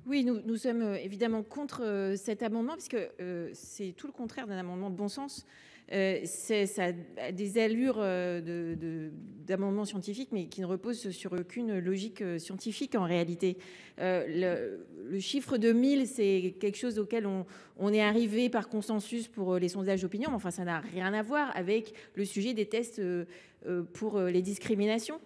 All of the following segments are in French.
Oui, nous sommes évidemment contre cet amendement, puisque c'est tout le contraire d'un amendement de bon sens. Ça a des allures d'amendement scientifique, mais qui ne repose sur aucune logique scientifique en réalité. Le chiffre de 1000, c'est quelque chose auquel on est arrivé par consensus pour les sondages d'opinion, mais enfin, ça n'a rien à voir avec le sujet des tests pour les discriminations.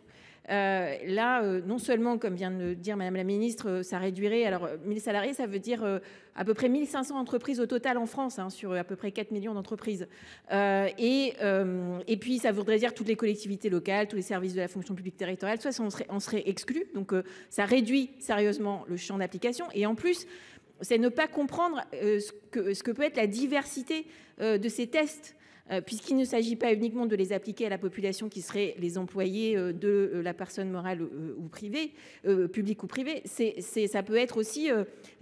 Là, non seulement, comme vient de le dire Madame la Ministre, ça réduirait, alors 1000 salariés, ça veut dire à peu près 1500 entreprises au total en France, hein, sur à peu près 4 millions d'entreprises. Et puis, ça voudrait dire toutes les collectivités locales, tous les services de la fonction publique territoriale, soit on serait exclus. Donc, ça réduit sérieusement le champ d'application. Et en plus, c'est ne pas comprendre ce que peut être la diversité de ces tests. Puisqu'il ne s'agit pas uniquement de les appliquer à la population qui seraient les employés de la personne morale ou privée, publique ou privée, ça peut être aussi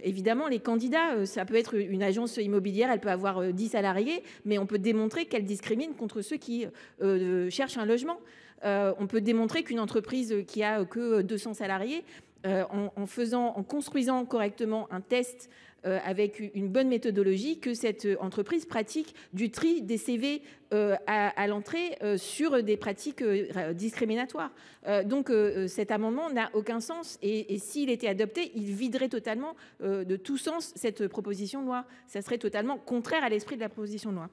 évidemment les candidats. Ça peut être une agence immobilière, elle peut avoir 10 salariés, mais on peut démontrer qu'elle discrimine contre ceux qui cherchent un logement. On peut démontrer qu'une entreprise qui a que 200 salariés, en construisant correctement un test avec une bonne méthodologie, que cette entreprise pratique du tri des CV à l'entrée sur des pratiques discriminatoires. Donc cet amendement n'a aucun sens et s'il était adopté, il viderait totalement de tout sens cette proposition de loi. Ça serait totalement contraire à l'esprit de la proposition de loi.